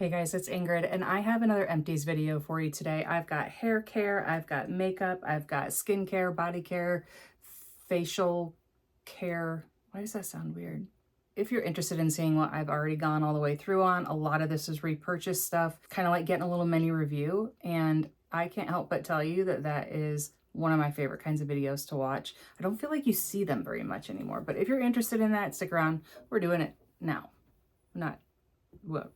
Hey guys, it's Ingrid, and I have another Empties video for you today. I've got hair care, I've got makeup, I've got skincare, body care, facial care. Why does that sound weird? If you're interested in seeing what I've already gone all the way through on, a lot of this is repurchase stuff, kind of like getting a little mini review, and I can't help but tell you that that is one of my favorite kinds of videos to watch. I don't feel like you see them very much anymore, but if you're interested in that, stick around. We're doing it now. Whoa.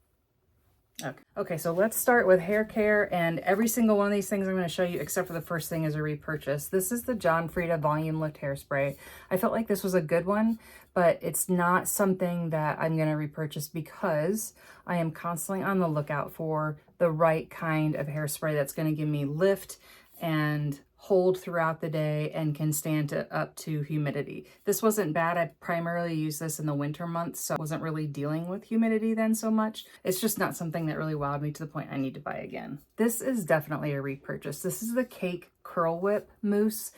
Okay, so let's start with hair care, and every single one of these things I'm going to show you except for the first thing is a repurchase. This is the John Frieda Volume Lift Hairspray. I felt like this was a good one, but it's not something that I'm going to repurchase because I am constantly on the lookout for the right kind of hairspray that's going to give me lift and hold throughout the day and can stand up to humidity. This wasn't bad. I primarily use this in the winter months, so I wasn't really dealing with humidity then so much. It's just not something that really wowed me to the point I need to buy again. This is definitely a repurchase. This is the Cake Curl Whip Mousse.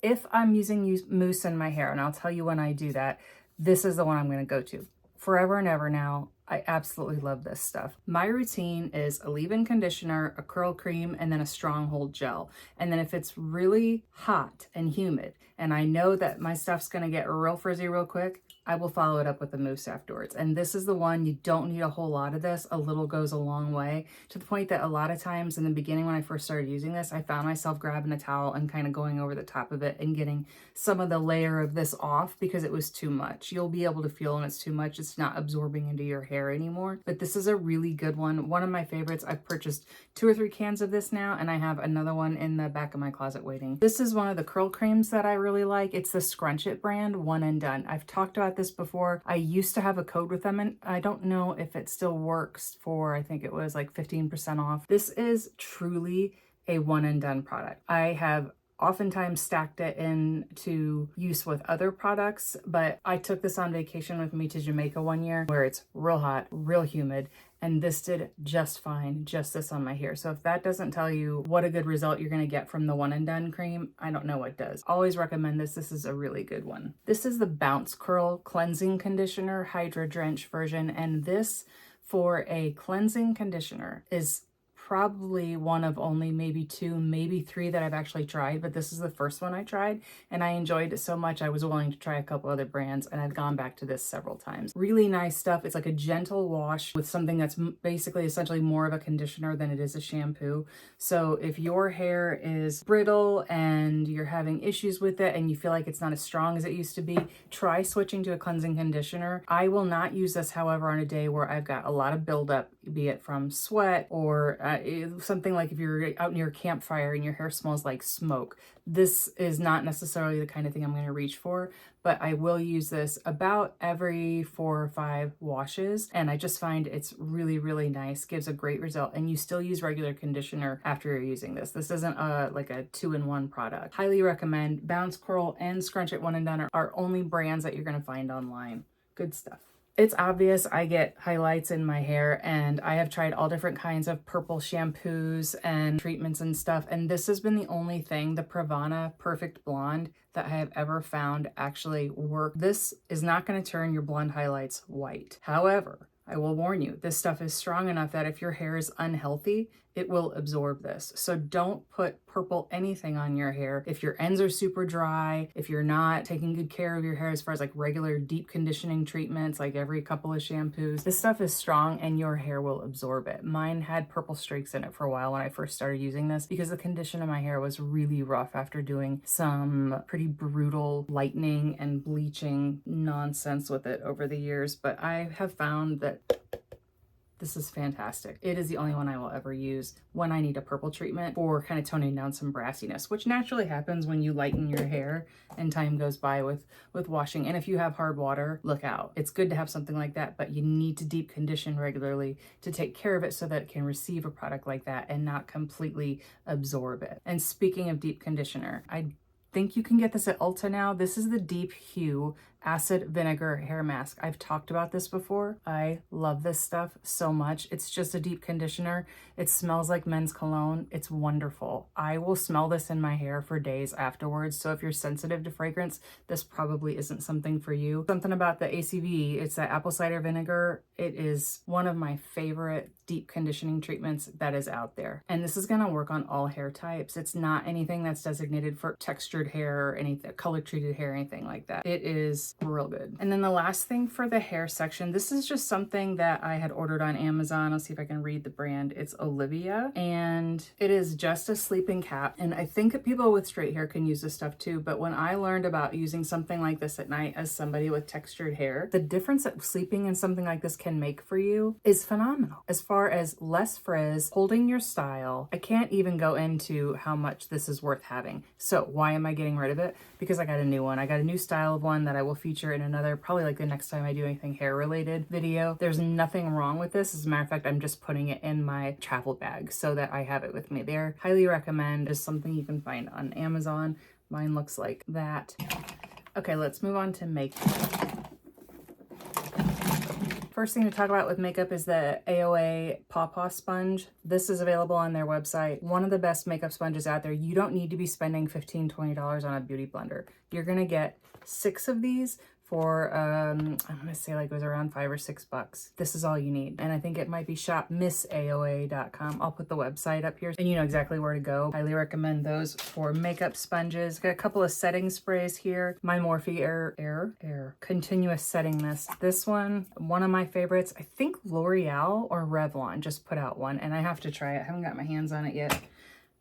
If I'm using mousse in my hair, and I'll tell you when I do that, this is the one I'm going to go to. Forever and ever now. I absolutely love this stuff. My routine is a leave-in conditioner, a curl cream, and then a stronghold gel. And then if it's really hot and humid, and I know that my stuff's gonna get real frizzy real quick, I will follow it up with a mousse afterwards. And this is the one, you don't need a whole lot of this. A little goes a long way, to the point that a lot of times in the beginning when I first started using this, I found myself grabbing a towel and kind of going over the top of it and getting some of the layer of this off because it was too much. You'll be able to feel when it's too much. It's not absorbing into your hair anymore, but this is a really good one. One of my favorites. I've purchased 2 or 3 cans of this now, and I have another one in the back of my closet waiting. This is one of the curl creams that I really like. It's the Scrunch It brand, One and Done. I've talked about this before. I used to have a code with them, and I don't know if it still works for, I think it was like 15% off. This is truly a one and done product. I have oftentimes stacked it into use with other products, but I took this on vacation with me to Jamaica one year where it's real hot, real humid, and this did just fine, just this on my hair. So if that doesn't tell you what a good result you're gonna get from the One and Done cream, I don't know what does. Always recommend this. This is a really good one. This is the Bounce Curl Cleansing Conditioner Hydra Drench version, and this for a cleansing conditioner is probably one of only maybe 2, maybe 3 that I've actually tried, but this is the first one I tried and I enjoyed it so much I was willing to try a couple other brands, and I've gone back to this several times. Really nice stuff. It's like a gentle wash with something that's basically essentially more of a conditioner than it is a shampoo. So if your hair is brittle and you're having issues with it and you feel like it's not as strong as it used to be, try switching to a cleansing conditioner. I will not use this, however, on a day where I've got a lot of buildup, be it from sweat or something like if you're out near a campfire and your hair smells like smoke. This is not necessarily the kind of thing I'm going to reach for, but I will use this about every 4 or 5 washes, and I just find it's really, really nice, gives a great result, and you still use regular conditioner after you're using this. This isn't like a 2-in-1 product. Highly recommend. Bounce Curl and Scrunch It One and Done are only brands that you're going to find online. Good stuff. It's obvious I get highlights in my hair, and I have tried all different kinds of purple shampoos and treatments and stuff, and this has been the only thing, the Pravana Perfect Blonde, that I have ever found actually work. This is not going to turn your blonde highlights white. However, I will warn you, this stuff is strong enough that if your hair is unhealthy, it will absorb this. So don't put purple anything on your hair. If your ends are super dry, if you're not taking good care of your hair as far as like regular deep conditioning treatments, like every couple of shampoos, this stuff is strong and your hair will absorb it. Mine had purple streaks in it for a while when I first started using this because the condition of my hair was really rough after doing some pretty brutal lightening and bleaching nonsense with it over the years. But I have found that this is fantastic. It is the only one I will ever use when I need a purple treatment for kind of toning down some brassiness, which naturally happens when you lighten your hair and time goes by with washing. And if you have hard water, look out. It's good to have something like that, but you need to deep condition regularly to take care of it so that it can receive a product like that and not completely absorb it. And speaking of deep conditioner, I think you can get this at Ulta now. This is the Deep Hue acid vinegar hair mask. I've talked about this before. I love this stuff so much. It's just a deep conditioner. It smells like men's cologne. It's wonderful. I will smell this in my hair for days afterwards. So if you're sensitive to fragrance, this probably isn't something for you. Something about the ACV, it's that apple cider vinegar. It is one of my favorite deep conditioning treatments that is out there. And this is gonna work on all hair types. It's not anything that's designated for textured hair or anything, color treated hair, anything like that. It is real good. And then the last thing for the hair section, this is just something that I had ordered on Amazon. I'll see if I can read the brand. It's Olivia, and it is just a sleeping cap. And I think people with straight hair can use this stuff too. But when I learned about using something like this at night as somebody with textured hair, the difference that sleeping in something like this can make for you is phenomenal. As far as less frizz, holding your style, I can't even go into how much this is worth having. So why am I getting rid of it? Because I got a new one. I got a new style of one that I will feature in another, probably like the next time I do anything hair related video. There's nothing wrong with this. As a matter of fact, I'm just putting it in my travel bag so that I have it with me there. Highly recommend. Is something you can find on Amazon. Mine looks like that. Okay, let's move on to makeup. First thing to talk about with makeup is the AOA Paw Sponge. This is available on their website. One of the best makeup sponges out there. You don't need to be spending $15, $20 on a beauty blender. You're gonna get 6 of these for, I'm gonna say like it was around $5 or $6. This is all you need. And I think it might be shopmissaoa.com. I'll put the website up here and you know exactly where to go. Highly recommend those for makeup sponges. Got a couple of setting sprays here. My Morphe Air Continuous Setting Mist. This one of my favorites. I think L'Oreal or Revlon just put out one and I have to try it. I haven't got my hands on it yet.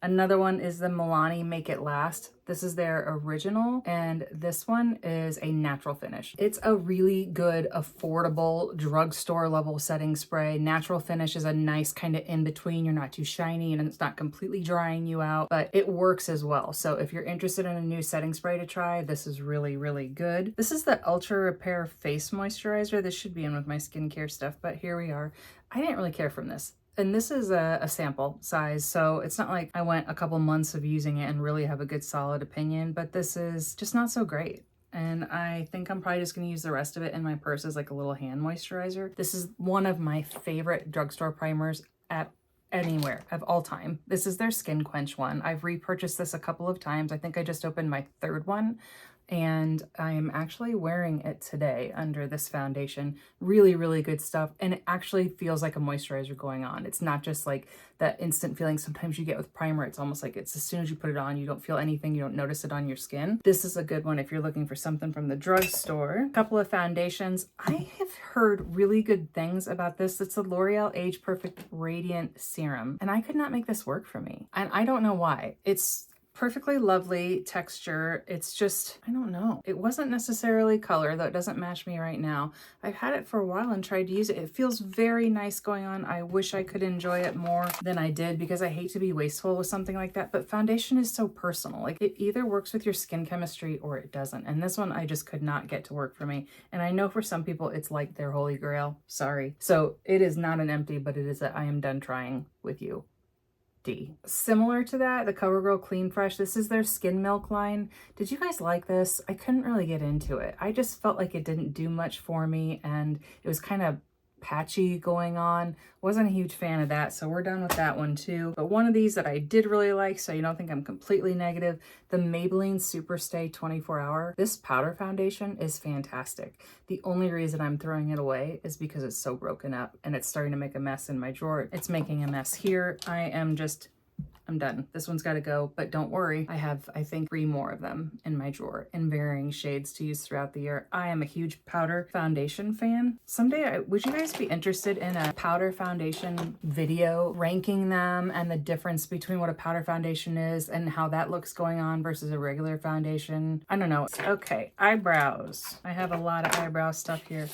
Another one is the Milani Make It Last. This is their original, and this one is a natural finish. It's a really good, affordable, drugstore level setting spray. Natural finish is a nice kind of in between. You're not too shiny and it's not completely drying you out, but it works as well. So if you're interested in a new setting spray to try, this is really, really good. This is the Ultra Repair Face Moisturizer. This should be in with my skincare stuff, but here we are. I didn't really care from this. And this is a sample size, so it's not like I went a couple months of using it and really have a good solid opinion, but this is just not so great. And I think I'm probably just going to use the rest of it in my purse as like a little hand moisturizer. This is one of my favorite drugstore primers at anywhere of all time. This is their Skin Quench one. I've repurchased this a couple of times. I think I just opened my 3rd one. And I am actually wearing it today under this foundation. Really, really good stuff. And it actually feels like a moisturizer going on. It's not just like that instant feeling sometimes you get with primer. It's almost like it's as soon as you put it on, you don't feel anything. You don't notice it on your skin. This is a good one if you're looking for something from the drugstore. A couple of foundations. I have heard really good things about this. It's the L'Oreal Age Perfect Radiant Serum. And I could not make this work for me. And I don't know why. It's perfectly lovely texture. It's just, I don't know. It wasn't necessarily color, though it doesn't match me right now. I've had it for a while and tried to use it. It feels very nice going on. I wish I could enjoy it more than I did because I hate to be wasteful with something like that. But foundation is so personal. Like it either works with your skin chemistry or it doesn't. And this one I just could not get to work for me. And I know for some people it's like their holy grail. Sorry. So it is not an empty, but it is a I am done trying with you. Similar to that, the CoverGirl Clean Fresh. This is their Skin Milk line. Did you guys like this? I couldn't really get into it. I just felt like it didn't do much for me and it was kind of patchy going on. Wasn't a huge fan of that, so we're done with that one too. But one of these that I did really like, so you don't think I'm completely negative, the Maybelline Superstay 24 Hour. This powder foundation is fantastic. The only reason I'm throwing it away is because it's so broken up and it's starting to make a mess in my drawer. It's making a mess here. I'm done. This one's got to go, but don't worry. I have, I think, 3 more of them in my drawer in varying shades to use throughout the year. I am a huge powder foundation fan. Someday, would you guys be interested in a powder foundation video, ranking them and the difference between what a powder foundation is and how that looks going on versus a regular foundation? I don't know. Okay, eyebrows. I have a lot of eyebrow stuff here.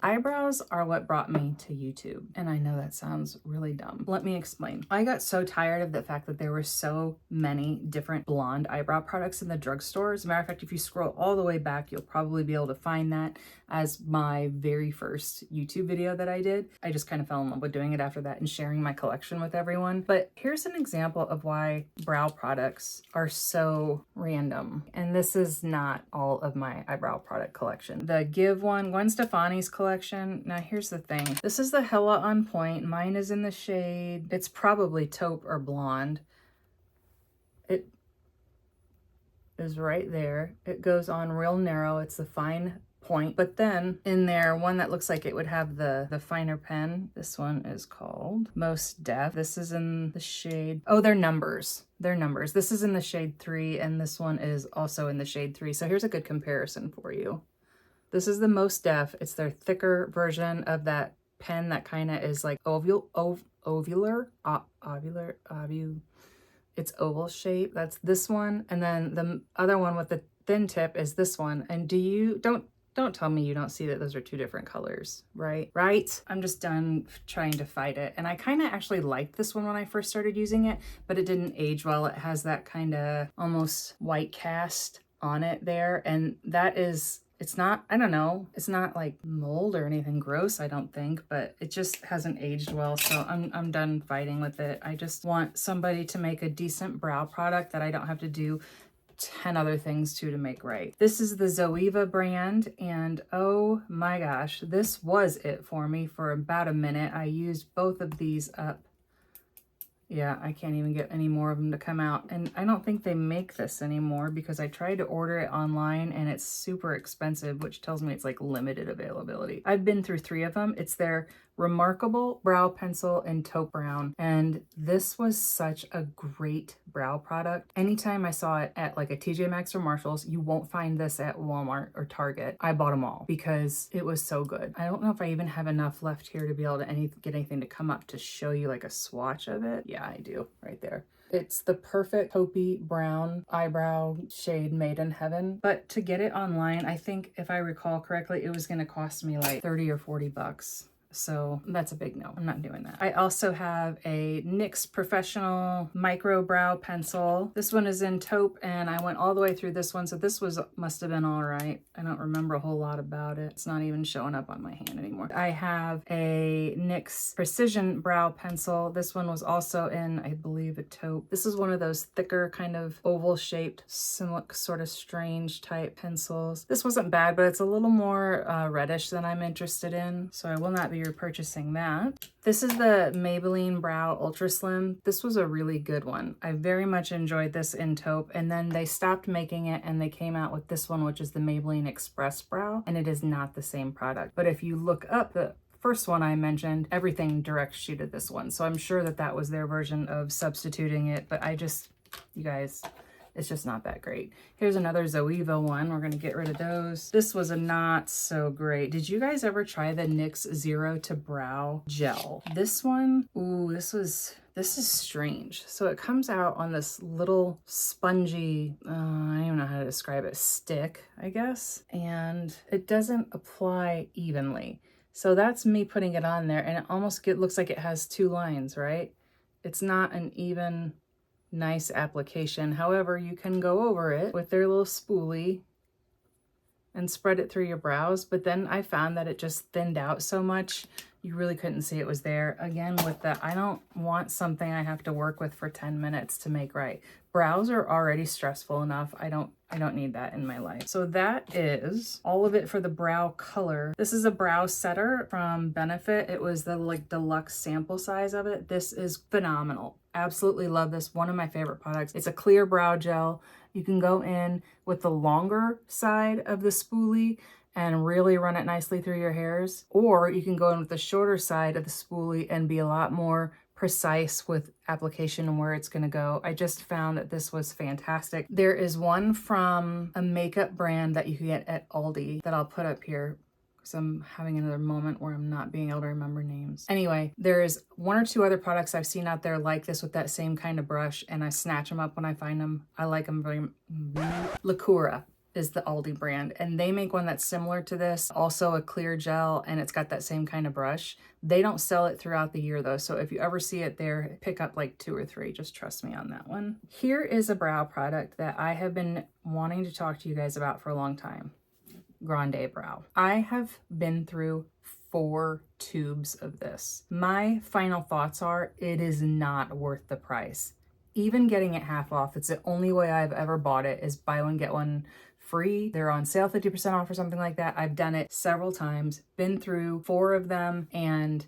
Eyebrows are what brought me to YouTube. And I know that sounds really dumb. Let me explain. I got so tired of the fact that there were so many different blonde eyebrow products in the drugstore. As a matter of fact, if you scroll all the way back, you'll probably be able to find that as my very first YouTube video that I did. I just kind of fell in love with doing it after that and sharing my collection with everyone. But here's an example of why brow products are so random. And this is not all of my eyebrow product collection. The Give one, Gwen Stefani's collection. Now here's the thing. This is the Hella On Point. Mine is in the shade, it's probably taupe or blonde. It is right there. It goes on real narrow. It's the fine point. But then in there, one that looks like it would have the finer pen. This one is called Most Def. This is in the shade, oh, they're numbers. They're numbers. This is in the shade 3 and this one is also in the shade 3. So here's a good comparison for you. This is the Most Def. It's their thicker version of that pen that kind of is like it's oval shape. That's this one. And then the other one with the thin tip is this one. And don't tell me you don't see that those are two different colors, right? Right? I'm just done trying to fight it. And I kind of actually liked this one when I first started using it, but it didn't age well. It has that kind of almost white cast on it there. And that is, it's not, I don't know, it's not like mold or anything gross, I don't think, but it just hasn't aged well. So I'm done fighting with it. I just want somebody to make a decent brow product that I don't have to do 10 other things to make right. This is the Zoeva brand, and oh my gosh, this was it for me for about a minute. I used both of these up. Yeah, I can't even get any more of them to come out. And I don't think they make this anymore because I tried to order it online and it's super expensive, which tells me it's like limited availability. I've been through 3 of them. It's their Remarkable Brow Pencil in Taupe Brown. And this was such a great brow product. Anytime I saw it at like a TJ Maxx or Marshall's, you won't find this at Walmart or Target. I bought them all because it was so good. I don't know if I even have enough left here to be able to get anything to come up to show you like a swatch of it. Yeah, I do right there. It's the perfect taupey brown eyebrow shade made in heaven. But to get it online, I think if I recall correctly, it was going to cost me like 30 or 40 bucks. So that's a big no. I'm not doing that. I also have a NYX Professional Micro Brow Pencil. This one is in taupe and I went all the way through this one. So this must have been all right. I don't remember a whole lot about it. It's not even showing up on my hand anymore. I have a NYX Precision Brow Pencil. This one was also in, I believe, a taupe. This is one of those thicker kind of oval shaped, sort of strange type pencils. This wasn't bad, but it's a little more reddish than I'm interested in. So I will not be repurchasing that. This is the Maybelline Brow Ultra Slim. This was a really good one. I very much enjoyed this in taupe, and then they stopped making it and they came out with this one, which is the Maybelline Express Brow, and it is not the same product. But if you look up the first one I mentioned, everything direct sheeted this one. So I'm sure that that was their version of substituting it, but you guys, it's just not that great. Here's another Zoeva one. We're going to get rid of those. This was a not so great. Did you guys ever try the NYX Zero to Brow Gel? This one, ooh, this is strange. So it comes out on this little spongy, I don't even know how to describe it, stick, I guess. And it doesn't apply evenly. So that's me putting it on there and it almost looks like it has 2 lines, right? It's not an even nice application. However, you can go over it with their little spoolie and spread it through your brows, but then I found that it just thinned out so much you really couldn't see it was there. Again, with that, I don't want something I have to work with for 10 minutes to make right. Brows are already stressful enough. I don't need that in my life. So that is all of it for the brow color. This is a brow setter from Benefit. It was the like deluxe sample size of it. This is phenomenal. Absolutely love this. One of my favorite products. It's a clear brow gel. You can go in with the longer side of the spoolie and really run it nicely through your hairs, or you can go in with the shorter side of the spoolie and be a lot more precise with application and where it's going to go. I just found that this was fantastic. There is one from a makeup brand that you can get at Aldi that I'll put up here because I'm having another moment where I'm not being able to remember names. Anyway, there's 1 or 2 other products I've seen out there like this with that same kind of brush, and I snatch them up when I find them. I like them very. Lacura is the Aldi brand, and they make one that's similar to this, also a clear gel, and it's got that same kind of brush. They don't sell it throughout the year though, so if you ever see it there, pick up like 2 or 3, just trust me on that one. Here is a brow product that I have been wanting to talk to you guys about for a long time. Grande Brow. I have been through 4 tubes of this. My final thoughts are it is not worth the price. Even getting it half off, it's the only way I've ever bought it is buy one, get one free. They're on sale 50% off or something like that. I've done it several times, been through 4 of them, and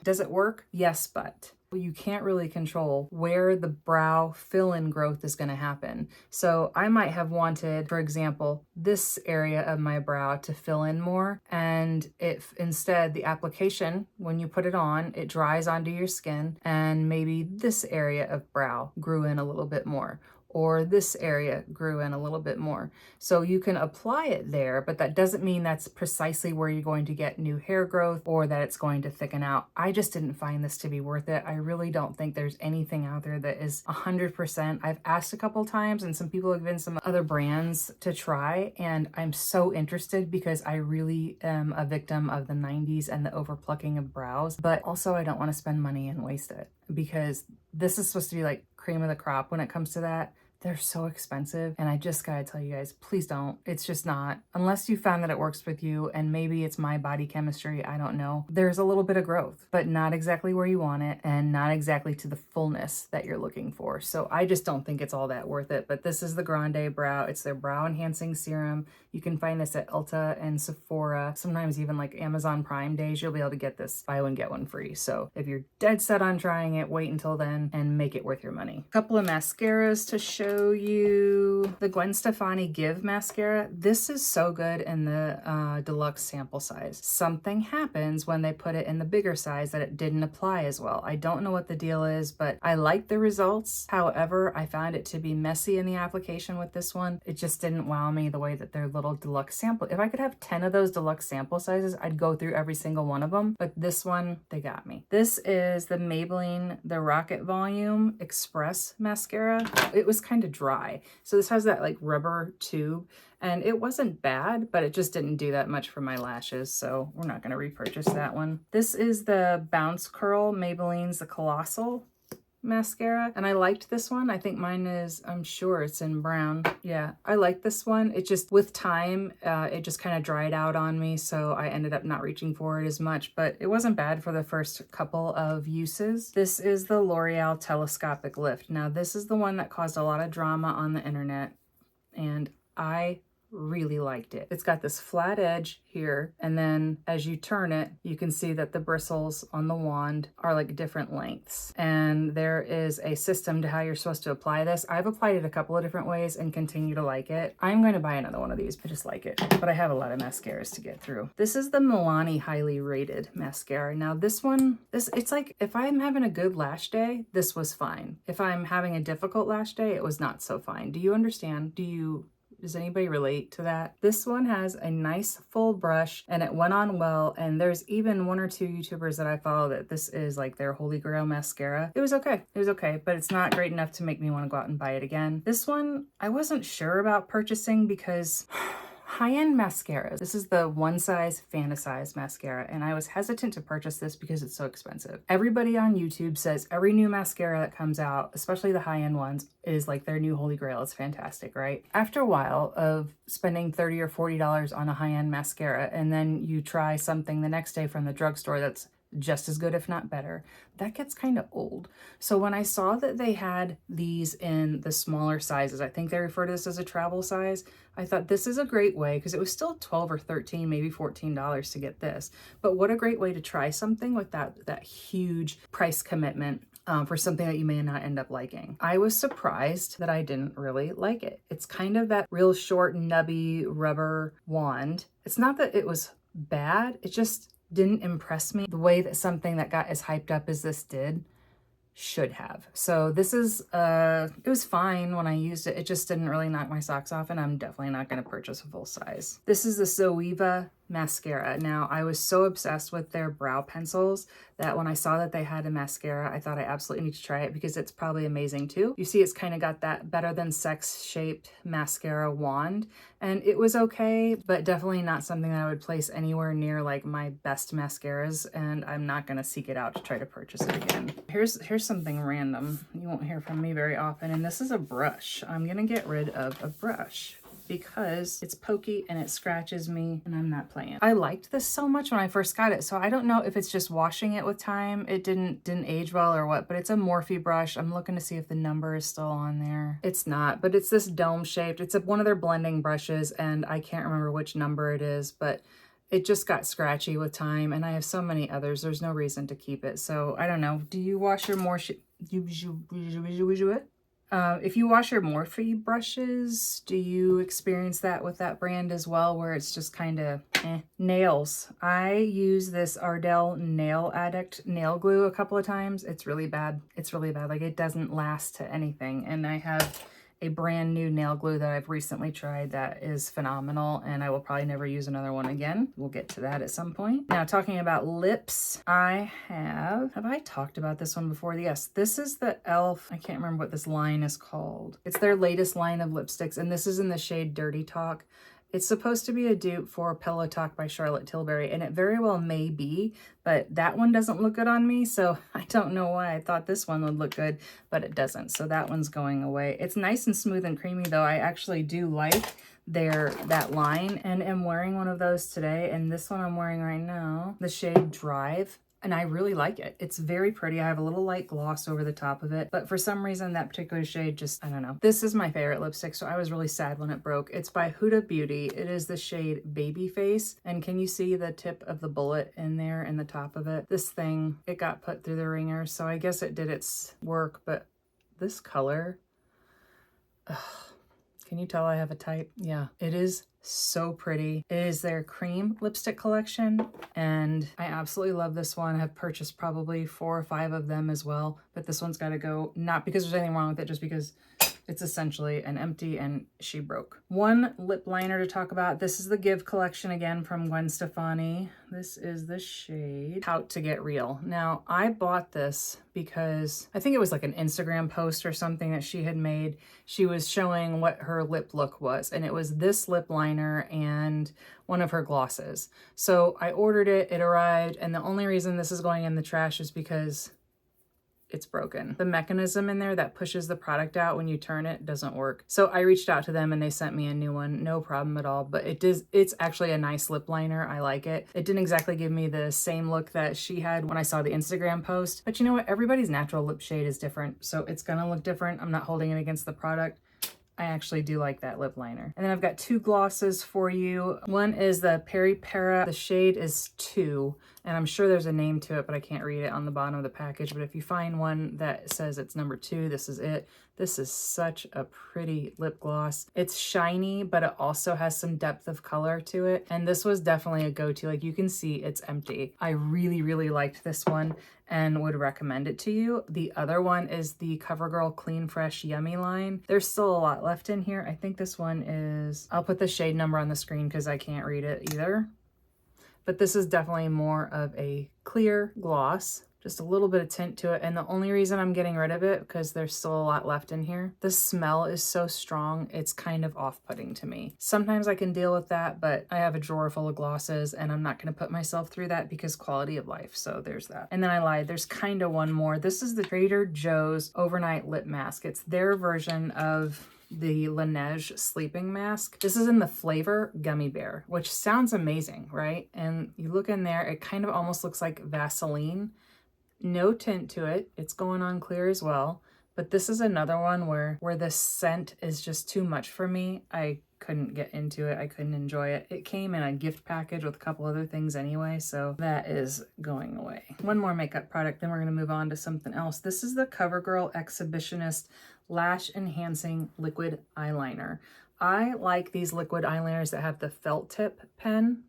does it work? Yes, but you can't really control where the brow fill-in growth is going to happen. So I might have wanted, for example, this area of my brow to fill in more, and if instead the application, when you put it on, it dries onto your skin, and maybe this area of brow grew in a little bit more, or this area grew in a little bit more. So you can apply it there, but that doesn't mean that's precisely where you're going to get new hair growth or that it's going to thicken out. I just didn't find this to be worth it. I really don't think there's anything out there that is 100%. I've asked a couple times and some people have given some other brands to try, and I'm so interested because I really am a victim of the 90s and the overplucking of brows, but also I don't want to spend money and waste it because this is supposed to be like cream of the crop when it comes to that. They're so expensive, and I just gotta tell you guys, please don't. It's just not. Unless you found that it works with you, and maybe it's my body chemistry, I don't know. There's a little bit of growth, but not exactly where you want it, and not exactly to the fullness that you're looking for. So I just don't think it's all that worth it, but this is the Grande Brow. It's their brow enhancing serum. You can find this at Ulta and Sephora. Sometimes even like Amazon Prime days, you'll be able to get this buy one, get one free. So if you're dead set on trying it, wait until then and make it worth your money. A couple of mascaras to show you. The Gwen Stefani Give mascara. This is so good in the deluxe sample size. Something happens when they put it in the bigger size that it didn't apply as well. I don't know what the deal is, but I like the results. However, I found it to be messy in the application with this one. It just didn't wow me the way that their little deluxe sample. If I could have 10 of those deluxe sample sizes, I'd go through every single one of them, but this one, they got me. This is the Maybelline The Rocket Volume Express mascara. It was kind of dry. So this has that like rubber tube, and it wasn't bad, but it just didn't do that much for my lashes. So we're not going to repurchase that one. This is the Bounce Curl Maybelline's The Colossal mascara, and I liked this one. I think mine is, I'm sure it's in brown. Yeah, I like this one. It just, with time, it just kind of dried out on me, so I ended up not reaching for it as much, but it wasn't bad for the first couple of uses. This is the L'Oreal Telescopic Lift. Now, this is the one that caused a lot of drama on the internet, and I really liked it. It's got this flat edge here, and then as you turn it, you can see that the bristles on the wand are like different lengths, and there is a system to how you're supposed to apply this. I've applied it a couple of different ways and continue to like it. I'm going to buy another one of these. I just like it, but I have a lot of mascaras to get through. This is the Milani Highly Rated mascara. Now this one, it's like if I'm having a good lash day, this was fine. If I'm having a difficult lash day, it was not so fine. Do you understand? Does anybody relate to that? This one has a nice full brush and it went on well, and there's even 1 or 2 YouTubers that I follow that this is like their holy grail mascara. It was okay. It was okay, but it's not great enough to make me want to go out and buy it again. This one, I wasn't sure about purchasing because high-end mascaras. This is the One Size Fantasize mascara, and I was hesitant to purchase this because it's so expensive. Everybody on YouTube says every new mascara that comes out, especially the high-end ones, is like their new holy grail. It's fantastic, right? After a while of spending $30 or $40 on a high-end mascara, and then you try something the next day from the drugstore that's just as good, if not better, that gets kind of old. So when I saw that they had these in the smaller sizes, I think they refer to this as a travel size, I thought this is a great way, because it was still $12 or $13, maybe $14 to get this. But what a great way to try something with that huge price commitment for something that you may not end up liking. I was surprised that I didn't really like it. It's kind of that real short, nubby rubber wand. It's not that it was bad, it just didn't impress me the way that something that got as hyped up as this did should have. So this is, it was fine when I used it. It just didn't really knock my socks off, and I'm definitely not going to purchase a full size. This is the Zoeva mascara. Now, I was so obsessed with their brow pencils that when I saw that they had a mascara, I thought I absolutely need to try it because it's probably amazing too. You see, it's kind of got that Better Than Sex shaped mascara wand, and it was okay, but definitely not something that I would place anywhere near like my best mascaras, and I'm not gonna seek it out to try to purchase it again. Here's something random you won't hear from me very often, and this is a brush. I'm gonna get rid of a brush because it's pokey and it scratches me and I'm not playing. I liked this so much when I first got it, so I don't know if it's just washing it with time. It didn't age well or what, but it's a Morphe brush. I'm looking to see if the number is still on there. It's not, but it's this dome shaped. It's one of their blending brushes and I can't remember which number it is, but it just got scratchy with time and I have so many others. There's no reason to keep it. So I don't know. Do you wash your if you wash your Morphe brushes, do you experience that with that brand as well, where it's just kind of Nails. I use this Ardell Nail Addict nail glue a couple of times. It's really bad. It's really bad. Like, it doesn't last to anything. And I have a brand new nail glue that I've recently tried that is phenomenal, and I will probably never use another one again. We'll get to that at some point. Now, talking about lips, I have I talked about this one before? Yes, this is the e.l.f. I can't remember what this line is called. It's their latest line of lipsticks, and this is in the shade Dirty Talk. It's supposed to be a dupe for Pillow Talk by Charlotte Tilbury, and it very well may be, but that one doesn't look good on me, so I don't know why I thought this one would look good, but it doesn't, so that one's going away. It's nice and smooth and creamy, though. I actually do like that line, and am wearing one of those today, and this one I'm wearing right now, the shade Drive. And I really like it. It's very pretty. I have a little light gloss over the top of it, but for some reason that particular shade just, I don't know. This is my favorite lipstick, so I was really sad when it broke. It's by Huda Beauty. It is the shade Babyface, and can you see the tip of the bullet in there in the top of it? This thing, it got put through the ringer, so I guess it did its work, but this color, ugh. Can you tell I have a type? Yeah, it is so pretty. It is their cream lipstick collection, and I absolutely love this one. I have purchased probably 4 or 5 of them as well, but this one's got to go, not because there's anything wrong with it, just because it's essentially an empty and she broke. One lip liner to talk about. This is the Give collection again from Gwen Stefani. This is the shade Pout to Get Real. Now, I bought this because I think it was like an Instagram post or something that she had made. She was showing what her lip look was, and it was this lip liner and one of her glosses. So I ordered it, it arrived, and the only reason this is going in the trash is because it's broken. The mechanism in there that pushes the product out when you turn it doesn't work. So I reached out to them and they sent me a new one. No problem at all, but it's actually a nice lip liner. I like it. It didn't exactly give me the same look that she had when I saw the Instagram post, but you know what? Everybody's natural lip shade is different, so it's gonna look different. I'm not holding it against the product. I actually do like that lip liner. And then I've got 2 glosses for you. One is the Peri Para. The shade is 2, and I'm sure there's a name to it, but I can't read it on the bottom of the package. But if you find one that says it's number 2, this is it. This is such a pretty lip gloss. It's shiny, but it also has some depth of color to it. And this was definitely a go-to. Like, you can see it's empty. I really, really liked this one and would recommend it to you. The other one is the CoverGirl Clean Fresh Yummy line. There's still a lot left in here. I think this one is, I'll put the shade number on the screen because I can't read it either. But this is definitely more of a clear gloss, just a little bit of tint to it. And the only reason I'm getting rid of it, because there's still a lot left in here, the smell is so strong, it's kind of off-putting to me. Sometimes I can deal with that, but I have a drawer full of glosses and I'm not gonna put myself through that because quality of life, so there's that. And then I lied, there's kind of one more. This is the Trader Joe's Overnight Lip Mask. It's their version of the Laneige sleeping mask. This is in the flavor Gummy Bear, which sounds amazing, right? And you look in there, it kind of almost looks like Vaseline. No tint to it. It's going on clear as well. But this is another one where the scent is just too much for me. I couldn't get into it. I couldn't enjoy it. It came in a gift package with a couple other things anyway, so that is going away. One more makeup product, then we're gonna move on to something else. This is the CoverGirl Exhibitionist Lash Enhancing Liquid Eyeliner. I like these liquid eyeliners that have the felt tip pen.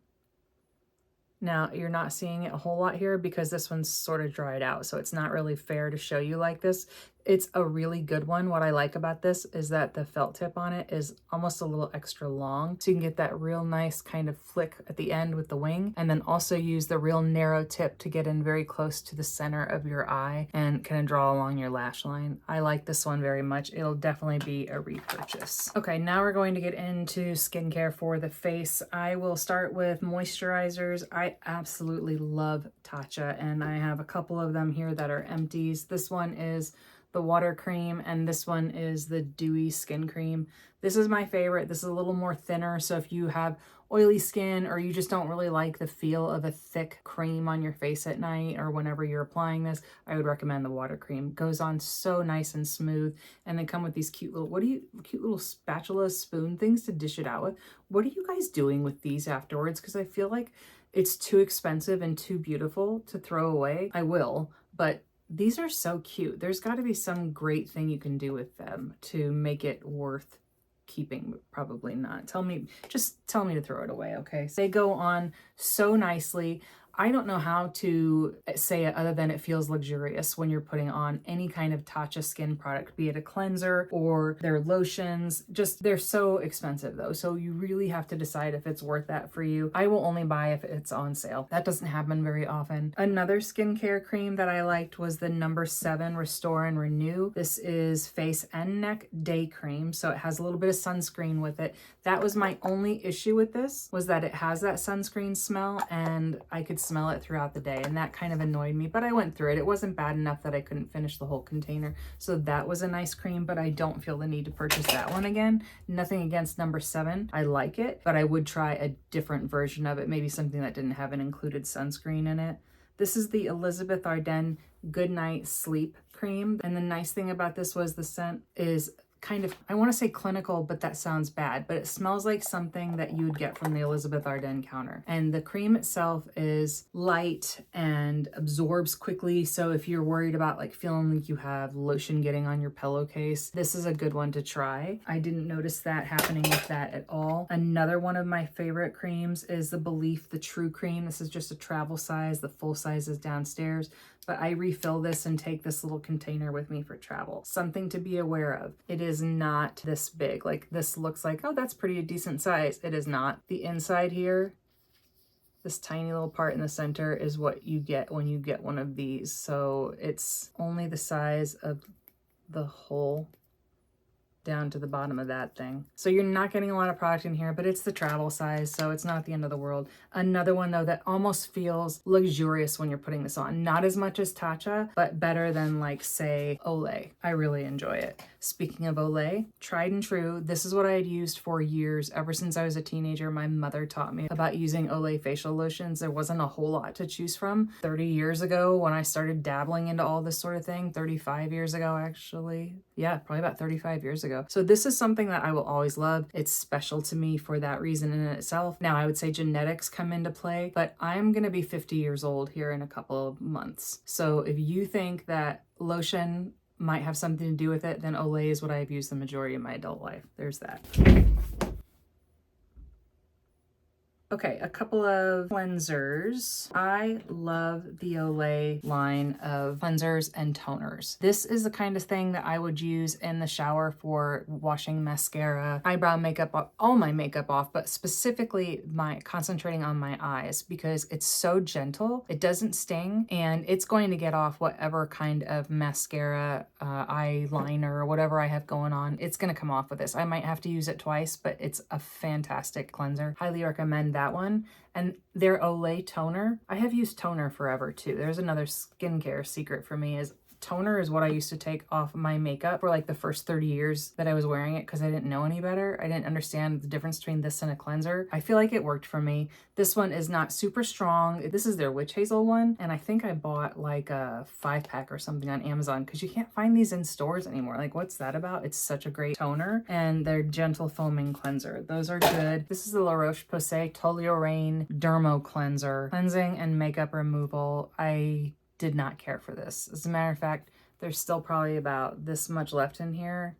Now, you're not seeing it a whole lot here because this one's sort of dried out, so it's not really fair to show you like this. It's a really good one. What I like about this is that the felt tip on it is almost a little extra long, so you can get that real nice kind of flick at the end with the wing, and then also use the real narrow tip to get in very close to the center of your eye and kind of draw along your lash line. I like this one very much. It'll definitely be a repurchase. Okay, now we're going to get into skincare for the face. I will start with moisturizers. I absolutely love Tatcha, and I have a couple of them here that are empties. This one is the water cream, and this one is the dewy skin cream. This is my favorite. This is a little more thinner, so if you have oily skin or you just don't really like the feel of a thick cream on your face at night or whenever you're applying this, I would recommend the water cream. Goes on so nice and smooth, and they come with these cute little, cute little spatula spoon things to dish it out with. What are you guys doing with these afterwards? Because I feel like it's too expensive and too beautiful to throw away. I will, but these are so cute. There's got to be some great thing you can do with them to make it worth keeping, but probably not. Just tell me to throw it away, okay? They go on so nicely. I don't know how to say it other than it feels luxurious when you're putting on any kind of Tatcha skin product, be it a cleanser or their lotions. Just, they're so expensive though, so you really have to decide if it's worth that for you. I will only buy if it's on sale. That doesn't happen very often. Another skincare cream that I liked was the number 7 Restore and Renew. This is face and neck day cream, so it has a little bit of sunscreen with it. That was my only issue with this, was that it has that sunscreen smell, and I could smell it throughout the day, and that kind of annoyed me, but I went through it. It wasn't bad enough that I couldn't finish the whole container, so that was a nice cream, but I don't feel the need to purchase that one again. Nothing against number 7. I like it, but I would try a different version of it, maybe something that didn't have an included sunscreen in it. This is the Elizabeth Arden Good Night Sleep Cream, and the nice thing about this was the scent is kind of, I want to say clinical, but that sounds bad, but it smells like something that you would get from the Elizabeth Arden counter. And the cream itself is light and absorbs quickly, so if you're worried about like feeling like you have lotion getting on your pillowcase, this is a good one to try. I didn't notice that happening with that at all. Another one of my favorite creams is the Belief the True Cream. This is just a travel size. The full size is downstairs, but I refill this and take this little container with me for travel. Something to be aware of. It is not this big. Like, this looks like, oh, that's pretty decent size. It is not. The inside here, this tiny little part in the center, is what you get when you get one of these. So it's only the size of the hole down to the bottom of that thing. So you're not getting a lot of product in here, but it's the travel size, so it's not the end of the world. Another one though that almost feels luxurious when you're putting this on. Not as much as Tatcha, but better than like say Olay. I really enjoy it. Speaking of Olay, tried and true. This is what I had used for years. Ever since I was a teenager, my mother taught me about using Olay facial lotions. There wasn't a whole lot to choose from. 30 years ago when I started dabbling into all this sort of thing, 35 years ago actually. Yeah, probably about 35 years ago. So this is something that I will always love. It's special to me for that reason in itself. Now I would say genetics come into play, but I'm gonna be 50 years old here in a couple of months. So if you think that lotion might have something to do with it, then Olay is what I've used the majority of my adult life. There's that. Okay, a couple of cleansers. I love the Olay line of cleansers and toners. This is the kind of thing that I would use in the shower for washing mascara, eyebrow makeup, all my makeup off, but specifically concentrating on my eyes, because it's so gentle, it doesn't sting, and it's going to get off whatever kind of mascara, eyeliner, or whatever I have going on. It's gonna come off with this. I might have to use it twice, but it's a fantastic cleanser. Highly recommend that one. And their Olay toner, I have used toner forever too. There's another skincare secret for me, is toner is what I used to take off my makeup for like the first 30 years that I was wearing it, because I didn't know any better. I didn't understand the difference between this and a cleanser. I feel like it worked for me. This one is not super strong. This is their witch hazel one, and I think I bought like a 5-pack or something on Amazon, because you can't find these in stores anymore. Like, what's that about? It's such a great toner. And their gentle foaming cleanser, those are good. This is the La Roche-Posay Toluene Dermo Cleanser, cleansing and makeup removal. I did not care for this. As a matter of fact, there's still probably about this much left in here,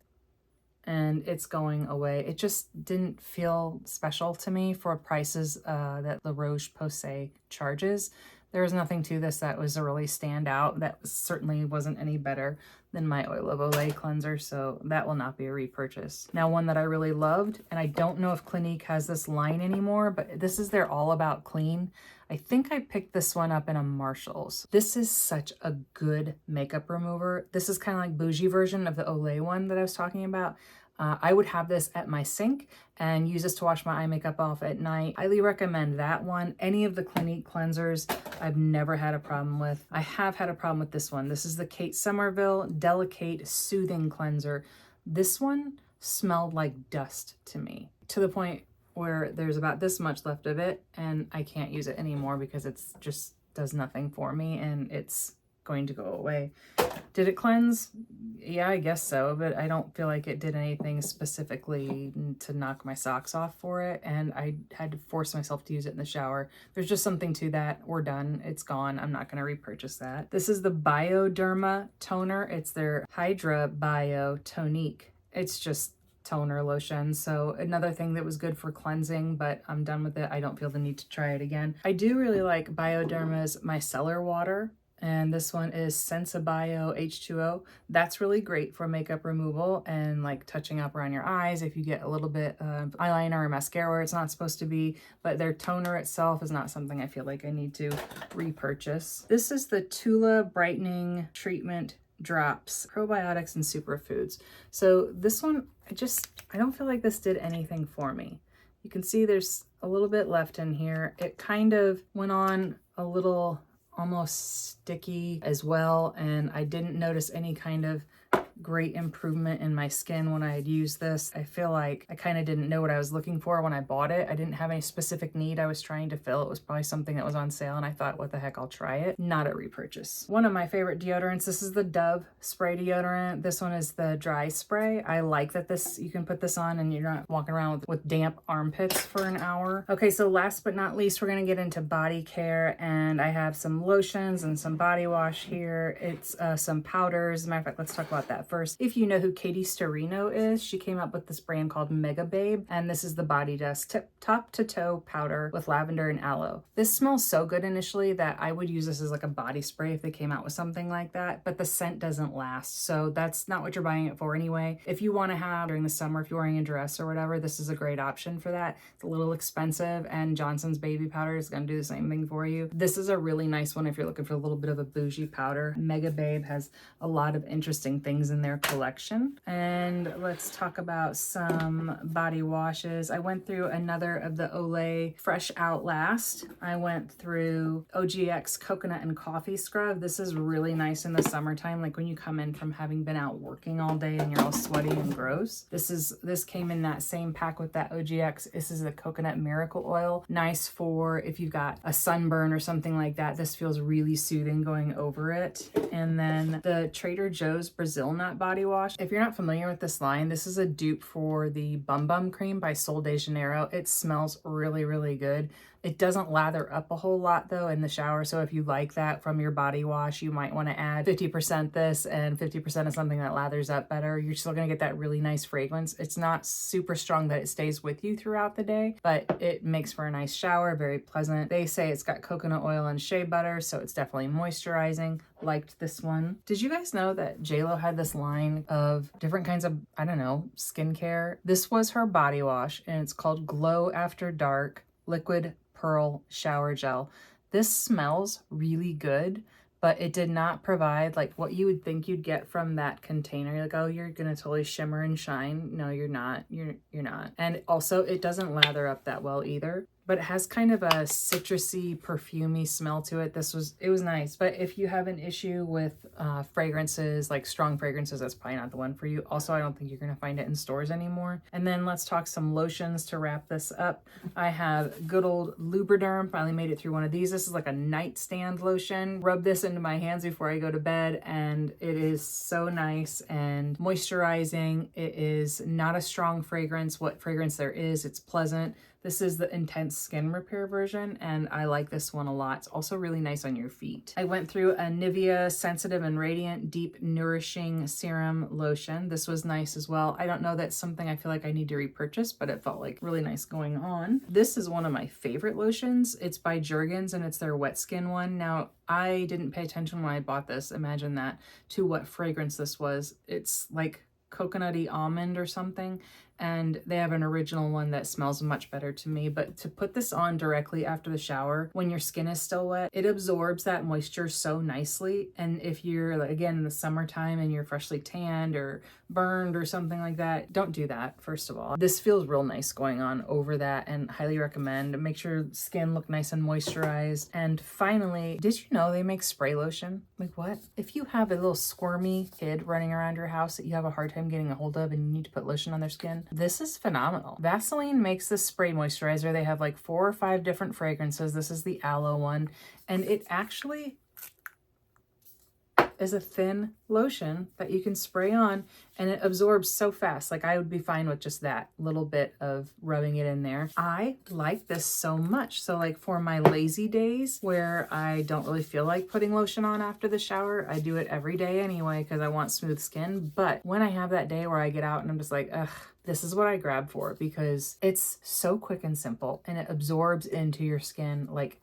and it's going away. It just didn't feel special to me for prices that La Roche-Posay charges. There was nothing to this that was a really standout. That certainly wasn't any better than my Oil of Olay cleanser, so that will not be a repurchase. Now, one that I really loved, and I don't know if Clinique has this line anymore, but this is their All About Clean. I think I picked this one up in a Marshall's. This is such a good makeup remover. This is kind of like bougie version of the Olay one that I was talking about. I would have this at my sink and use this to wash my eye makeup off at night. Highly recommend that one. Any of the Clinique cleansers, I've never had a problem with. I have had a problem with this one. This is the Kate Somerville Delicate Soothing Cleanser. This one smelled like dust to me, to the point where there's about this much left of it and I can't use it anymore because it's just does nothing for me and it's going to go away. Did it cleanse? Yeah, I guess so, but I don't feel like it did anything specifically to knock my socks off for it, and I had to force myself to use it in the shower. There's just something to that. We're done. It's gone. I'm not going to repurchase that. This is the Bioderma toner. It's their Hydra Bio Tonique. It's just toner lotion, so another thing that was good for cleansing, but I'm done with it. I don't feel the need to try it again. I do really like Bioderma's micellar water, and this one is Sensibio H2O. That's really great for makeup removal and like touching up around your eyes if you get a little bit of eyeliner or mascara where it's not supposed to be, but their toner itself is not something I feel like I need to repurchase. This is the Tula Brightening Treatment Drops, Probiotics and Superfoods. So this one, I don't feel like this did anything for me. You can see there's a little bit left in here. It kind of went on a little almost sticky as well, and I didn't notice any kind of great improvement in my skin when I had used this. I feel like I kind of didn't know what I was looking for when I bought it. I didn't have any specific need I was trying to fill. It was probably something that was on sale and I thought, what the heck, I'll try it. Not a repurchase. One of my favorite deodorants, this is the Dove spray deodorant. This one is the dry spray. I like that you can put this on and you're not walking around with damp armpits for an hour. Okay, so last but not least, we're gonna get into body care, and I have some lotions and some body wash here. It's some powders. As a matter of fact, let's talk about that first. If you know who Katie Storino is, she came up with this brand called Mega Babe, and this is the Body Dust top to toe powder with lavender and aloe. This smells so good initially that I would use this as like a body spray if they came out with something like that, but the scent doesn't last, so that's not what you're buying it for anyway. If you want to have during the summer, if you're wearing a dress or whatever, this is a great option for that. It's a little expensive, and Johnson's baby powder is going to do the same thing for you. This is a really nice one if you're looking for a little bit of a bougie powder. Mega Babe has a lot of interesting things in their collection. And let's talk about some body washes. I went through another of the Olay Fresh Outlast. I went through OGX Coconut and Coffee Scrub. This is really nice in the summertime, like when you come in from having been out working all day and you're all sweaty and gross. This came in that same pack with that OGX. This is the Coconut Miracle Oil. Nice for if you've got a sunburn or something like that. This feels really soothing going over it. And then the Trader Joe's Brazil Nut Body Wash. If you're not familiar with this line, this is a dupe for the Bum Bum Cream by Sol de Janeiro. It smells really, really good. It doesn't lather up a whole lot though in the shower, so if you like that from your body wash, you might want to add 50% this and 50% of something that lathers up better. You're still going to get that really nice fragrance. It's not super strong that it stays with you throughout the day, but it makes for a nice shower, very pleasant. They say it's got coconut oil and shea butter, so it's definitely moisturizing. Liked this one. Did you guys know that JLo had this line of different kinds of, I don't know, skincare? This was her body wash, and it's called Glow After Dark Liquid Pearl Shower Gel. This smells really good, but it did not provide like what you would think you'd get from that container. You're like, oh, you're gonna totally shimmer and shine. No, you're not. You're not. And also, it doesn't lather up that well either, but it has kind of a citrusy, perfumey smell to it. It was nice. But if you have an issue with fragrances, like strong fragrances, that's probably not the one for you. Also, I don't think you're gonna find it in stores anymore. And then let's talk some lotions to wrap this up. I have good old Lubriderm. Finally made it through one of these. This is like a nightstand lotion. Rub this into my hands before I go to bed, and it is so nice and moisturizing. It is not a strong fragrance. What fragrance there is, it's pleasant. This is the Intense Skin Repair version, and I like this one a lot. It's also really nice on your feet. I went through a Nivea Sensitive and Radiant Deep Nourishing Serum Lotion. This was nice as well. I don't know, that's something I feel like I need to repurchase, but it felt like really nice going on. This is one of my favorite lotions. It's by Jergens and it's their wet skin one. Now, I didn't pay attention when I bought this, imagine that, to what fragrance this was. It's like coconutty almond or something, and they have an original one that smells much better to me. But to put this on directly after the shower when your skin is still wet, it absorbs that moisture so nicely. And if you're, again, in the summertime and you're freshly tanned or burned or something like that, don't do that, first of all. This feels real nice going on over that, and highly recommend. Make sure skin look nice and moisturized. And finally, did you know they make spray lotion? Like, what? If you have a little squirmy kid running around your house that you have a hard time getting a hold of and you need to put lotion on their skin, this is phenomenal. Vaseline makes this spray moisturizer. They have like 4 or 5 different fragrances. This is the aloe one, and it actually is a thin lotion that you can spray on, and it absorbs so fast. Like, I would be fine with just that little bit of rubbing it in there. I like this so much. So like for my lazy days where I don't really feel like putting lotion on after the shower, I do it every day anyway because I want smooth skin. But when I have that day where I get out and I'm just like, ugh, this is what I grab for, because it's so quick and simple and it absorbs into your skin like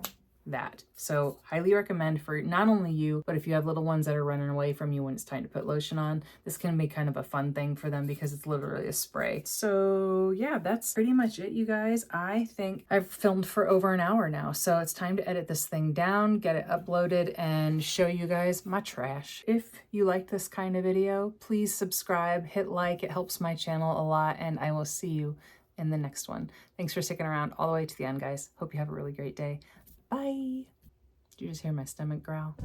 that. So highly recommend for not only you, but if you have little ones that are running away from you when it's time to put lotion on, this can be kind of a fun thing for them because it's literally a spray. So yeah, that's pretty much it, you guys. I think I've filmed for over an hour now, so it's time to edit this thing down, get it uploaded, and show you guys my trash. If you like this kind of video, please subscribe, hit like, it helps my channel a lot, and I will see you in the next one. Thanks for sticking around all the way to the end, guys. Hope you have a really great day. Bye. Did you just hear my stomach growl?